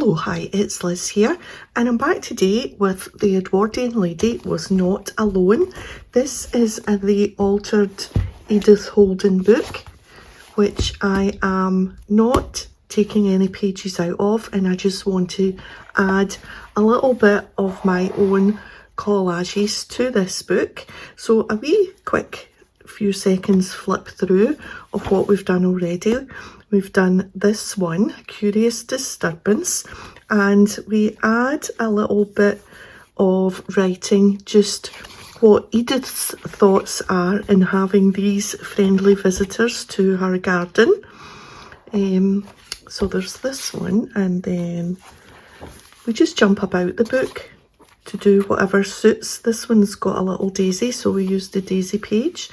Hello, hi, it's Liz here, and I'm back today with The Edwardian Lady Was Not Alone. This is the altered Edith Holden book, which I am not taking any pages out of, and I just want to add a little bit of my own collages to this book. So a wee quick few seconds flip through of what we've done already. We've done this one, Curious Disturbance, and we add a little bit of writing, just what Edith's thoughts are in having these friendly visitors to her garden. So there's this one, and then we just jump about the book to do whatever suits. This one's got a little daisy, so we use the daisy page.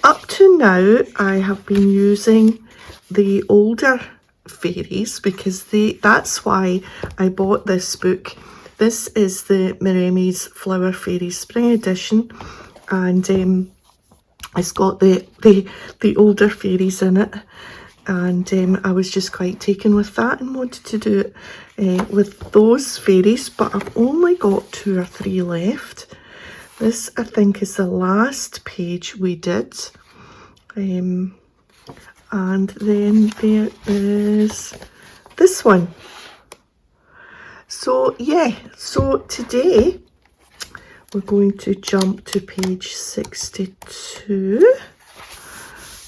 Up to now, I have been using the older fairies because that's why I bought this book. This is the Maremi's Flower Fairies Spring Edition, and it's got the older fairies in it, and I was just quite taken with that and wanted to do it with those fairies, but I've only got 2 or 3 left. This, I think, is the last page we did. And then there is this one. So yeah, so today we're going to jump to page 62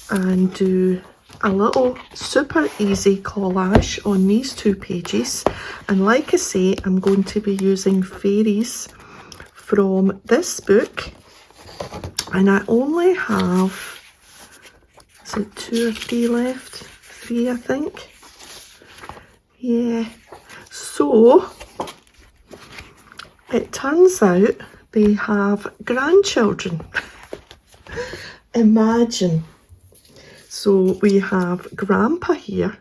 and do a little super easy collage on these 2 pages. And like I say, I'm going to be using fairies from this book, and I only have, is it 2 or 3 left? 3, I think. Yeah. So it turns out they have grandchildren. Imagine. So we have Grandpa here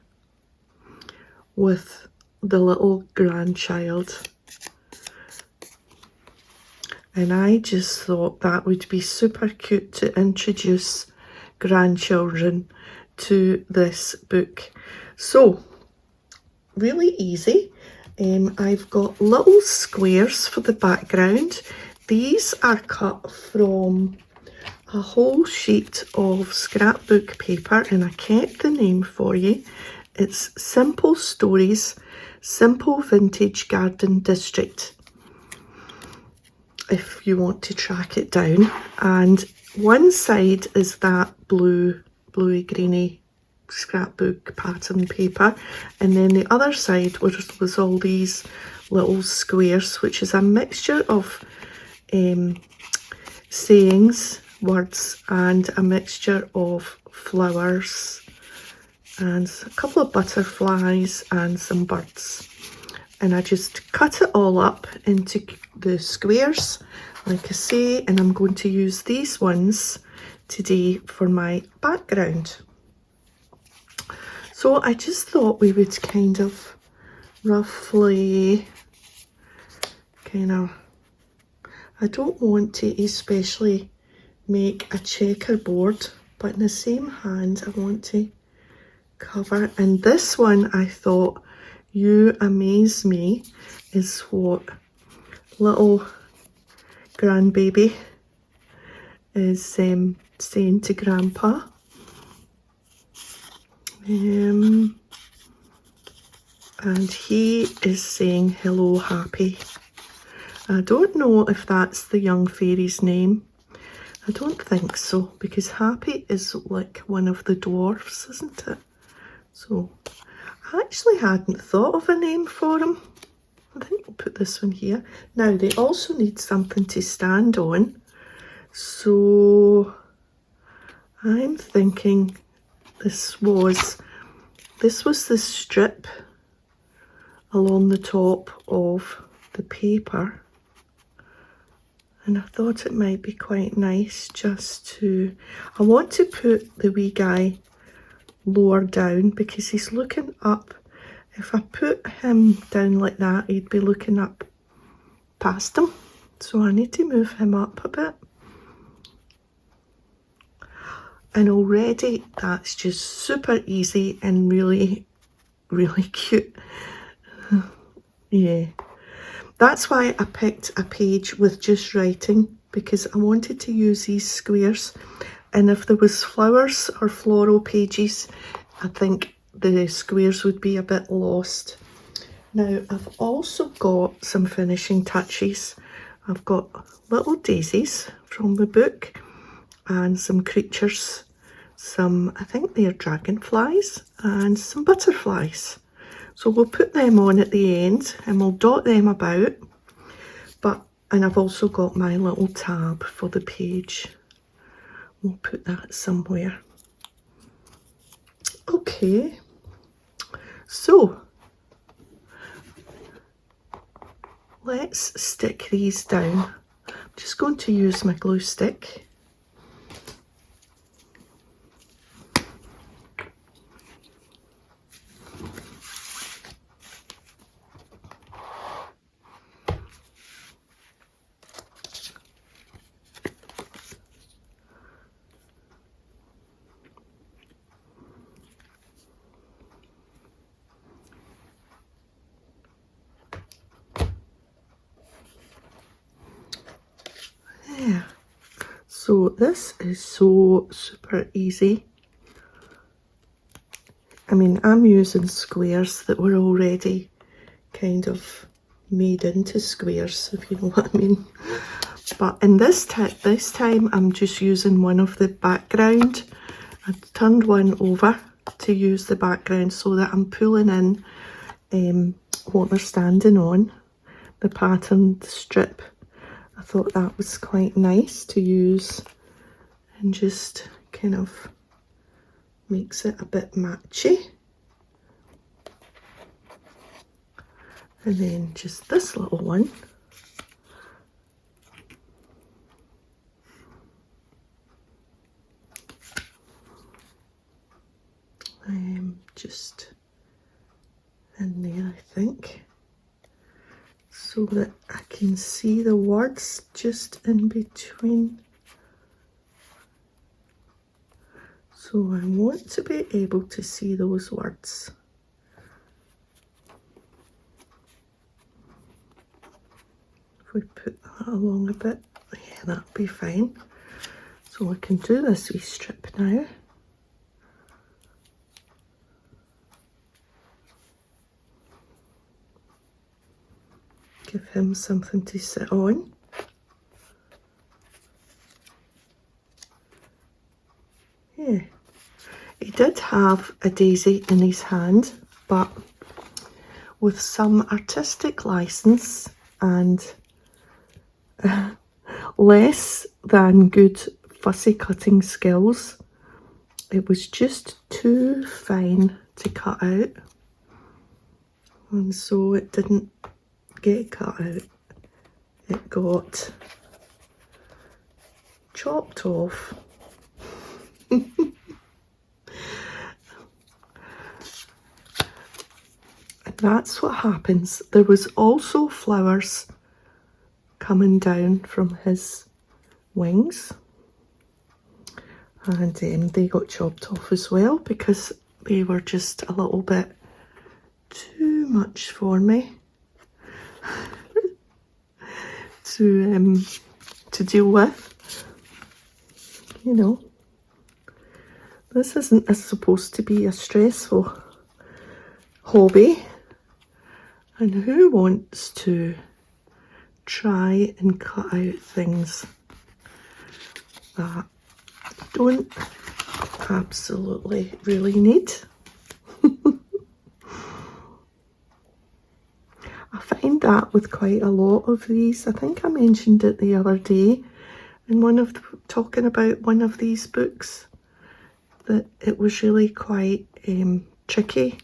with the little grandchild. And I just thought that would be super cute to introduce grandchildren to this book. So, really easy. I've got little squares for the background. These are cut from a whole sheet of scrapbook paper, and I kept the name for you. It's Simple Stories, Simple Vintage Garden District, if you want to track it down. And one side is that bluey greeny scrapbook pattern paper, and then the other side was all these little squares, which is a mixture of sayings, words, and a mixture of flowers and a couple of butterflies and some birds. And I just cut it all up into the squares, like I say, and I'm going to use these ones today for my background. So I just thought we would kind of roughly I don't want to especially make a checkerboard, but in the same hand I want to cover. And this one, I thought, You Amaze Me, is what little grandbaby is saying to Grandpa. And he is saying, hello, Happy. I don't know if that's the young fairy's name. I don't think so, because Happy is like one of the dwarfs, isn't it? So I actually hadn't thought of a name for him. I think we'll put this one here. Now they also need something to stand on, so I'm thinking this was the strip along the top of the paper, and I thought it might be quite nice just to, I want to put the wee guy lower down because he's looking up. If I put him down like that, he'd be looking up past him, so I need to move him up a bit. And already that's just super easy and really, really cute. Yeah, that's why I picked a page with just writing, because I wanted to use these squares, and if there was flowers or floral pages, I think the squares would be a bit lost. Now I've also got some finishing touches. I've got little daisies from the book and some creatures, some, I think they're dragonflies, and some butterflies. So we'll put them on at the end and we'll dot them about. And I've also got my little tab for the page. We'll put that somewhere. Okay, so let's stick these down. I'm just going to use my glue stick. Yeah, so this is so super easy. I mean, I'm using squares that were already kind of made into squares, if you know what I mean. But in this time, I'm just using one of the background. I turned one over to use the background so that I'm pulling in what they're standing on, the patterned strip. I thought that was quite nice to use and just kind of makes it a bit matchy. And then just this little one. Just in there, I think, so that I can see the words just in between. So I want to be able to see those words. If we put that along a bit, yeah, that'll be fine. So I can do this wee strip now. Give him something to sit on. Yeah, he did have a daisy in his hand, but with some artistic license and less than good fussy cutting skills, it was just too fine to cut out, and so it didn't get cut out. It got chopped off. And that's what happens. There was also flowers coming down from his wings, and they got chopped off as well because they were just a little bit too much for me to deal with. You know, this isn't supposed to be a stressful hobby, and who wants to try and cut out things that don't absolutely really need? I find that with quite a lot of these. I think I mentioned it the other day in talking about one of these books, that it was really quite tricky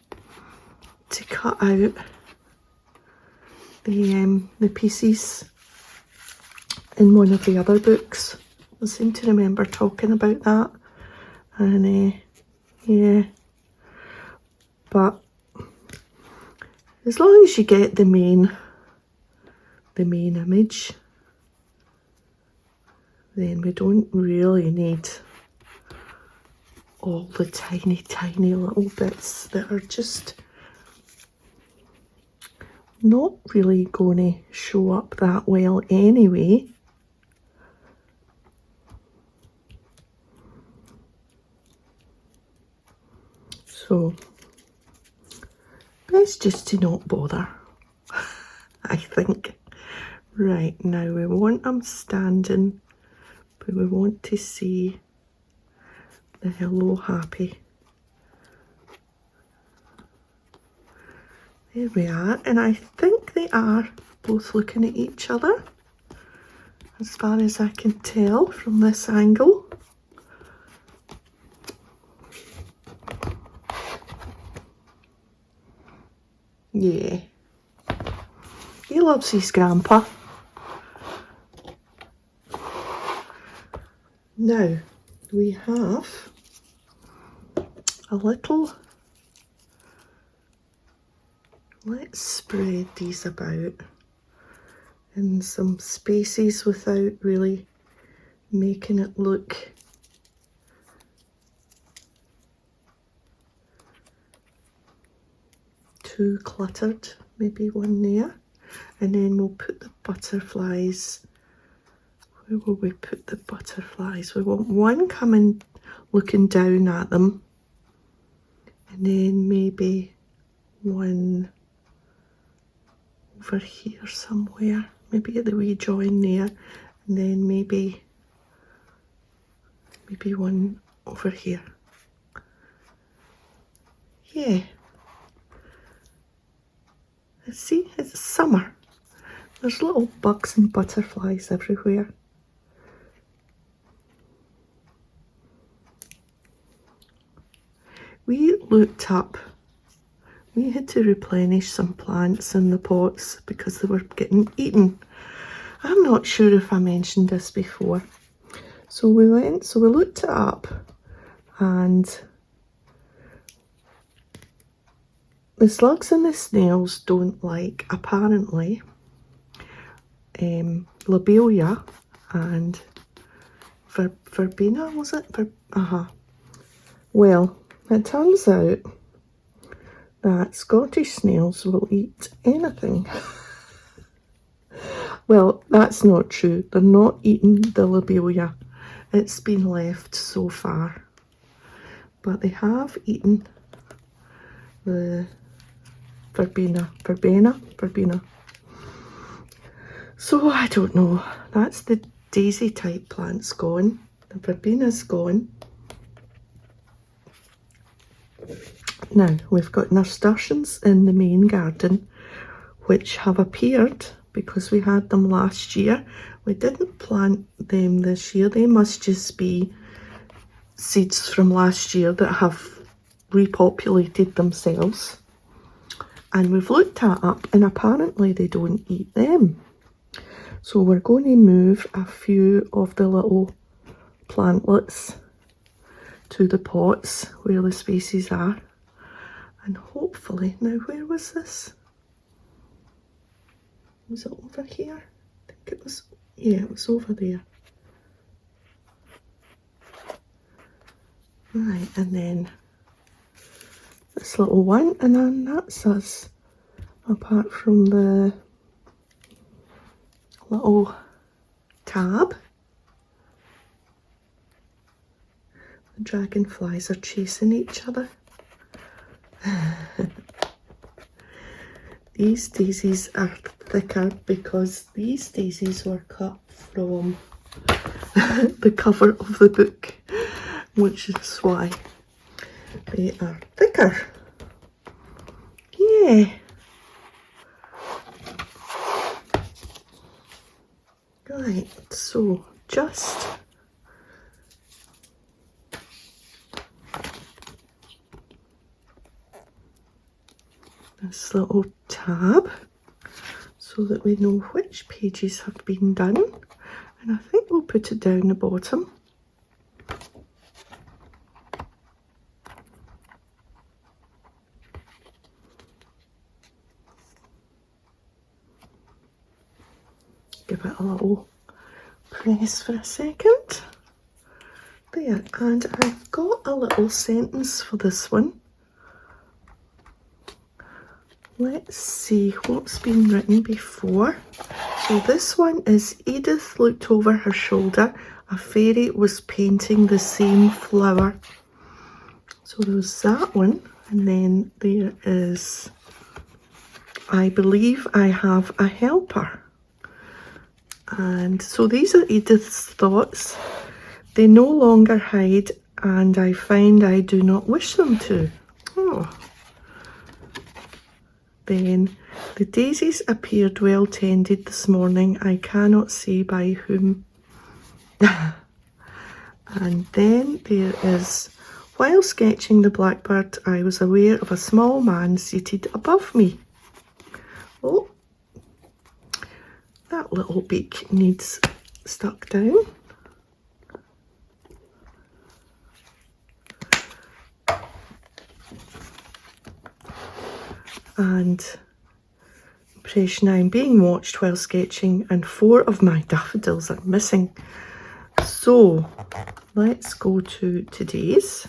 to cut out the pieces in one of the other books. I seem to remember talking about that, and yeah, but as long as you get the main image, then we don't really need all the tiny little bits that are just not really going to show up that well anyway. So best just to not bother, I think. Right, now we want them standing, but we want to see the hello happy. There we are, and I think they are both looking at each other, as far as I can tell from this angle. Yeah, he loves his grandpa. Now, we have a little, let's spread these about in some spaces without really making it look too cluttered. Maybe one there, and then we'll put the butterflies. Where will we put the butterflies? We want one coming looking down at them, and then maybe one over here somewhere, maybe at the wee join there, and then maybe one over here. Yeah. See, it's summer. There's little bugs and butterflies everywhere. We looked up, we had to replenish some plants in the pots because they were getting eaten. I'm not sure if I mentioned this before. So we looked it up, and the slugs and the snails don't like, apparently, lobelia and verbena, was it? Well, it turns out that Scottish snails will eat anything. Well, that's not true. They're not eating the lobelia. It's been left so far. But they have eaten the verbena. So I don't know. That's the daisy type plants gone. The verbena's gone. Now we've got nasturtiums in the main garden, which have appeared because we had them last year. We didn't plant them this year. They must just be seeds from last year that have repopulated themselves. And we've looked that up, and apparently they don't eat them. So we're going to move a few of the little plantlets to the pots where the spaces are. And hopefully, now where was this? Was it over here? I think it was, yeah, it was over there. Right, and then this little one, and then that's us, apart from the little tab. The dragonflies are chasing each other. These daisies are thicker because these daisies were cut from the cover of the book, which is why they are thicker. Yeah. Right, so just this little tab so that we know which pages have been done, and I think we'll put it down the bottom. Give it a little press for a second. There, and I've got a little sentence for this one. Let's see what's been written before. So this one is Edith looked over her shoulder. A fairy was painting the same flower. So there's that one. And then there is, I believe I have a helper. And so these are Edith's thoughts. They no longer hide, and I find I do not wish them to. Oh. Then, the daisies appeared well tended this morning. I cannot say by whom. And then there is, while sketching the blackbird, I was aware of a small man seated above me. Oh, that little beak needs stuck down. And impression, I'm being watched while sketching and 4 of my daffodils are missing. So let's go to today's,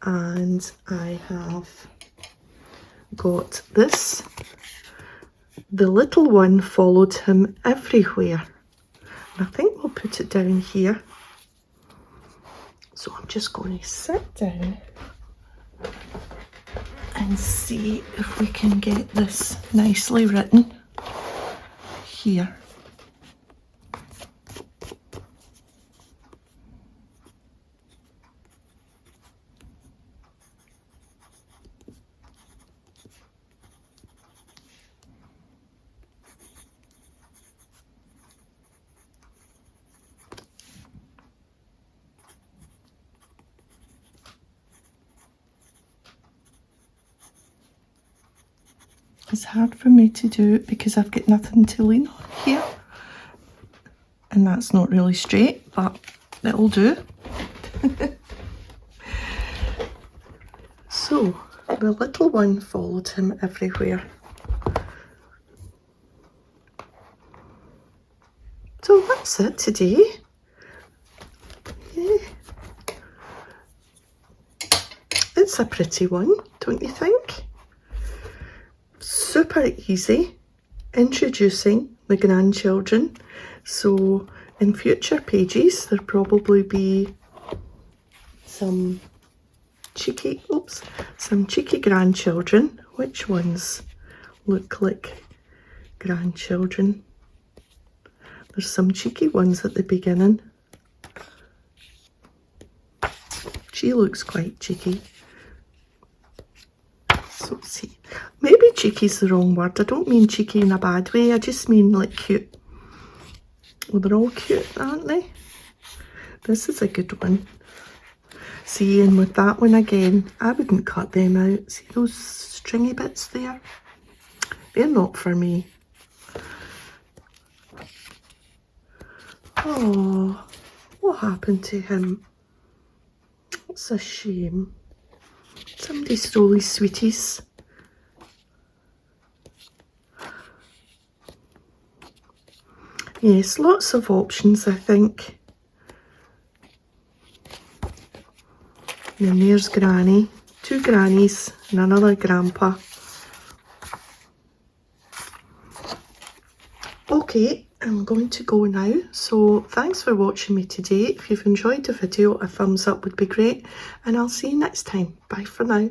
and I have got this. The little one followed him everywhere. And I think we'll put it down here. So I'm just going to sit down and see if we can get this nicely written here. It's hard for me to do it because I've got nothing to lean on here, and that's not really straight, but it'll do. So the little one followed him everywhere. So that's it today. Yeah. It's a pretty one, don't you think? Super easy, introducing the grandchildren. So in future pages there'll probably be some cheeky grandchildren. Which ones look like grandchildren? There's some cheeky ones at the beginning. She looks quite cheeky. So see, maybe cheeky's the wrong word. I don't mean cheeky in a bad way. I just mean like cute. Well, they're all cute, aren't they? This is a good one. See, and with that one again, I wouldn't cut them out. See those stringy bits there? They're not for me. Oh, what happened to him? It's a shame. Somebody stole his sweeties. Yes, lots of options, I think. And then there's Granny, 2 grannies and another grandpa. Okay, I'm going to go now. So thanks for watching me today. If you've enjoyed the video, a thumbs up would be great. And I'll see you next time. Bye for now.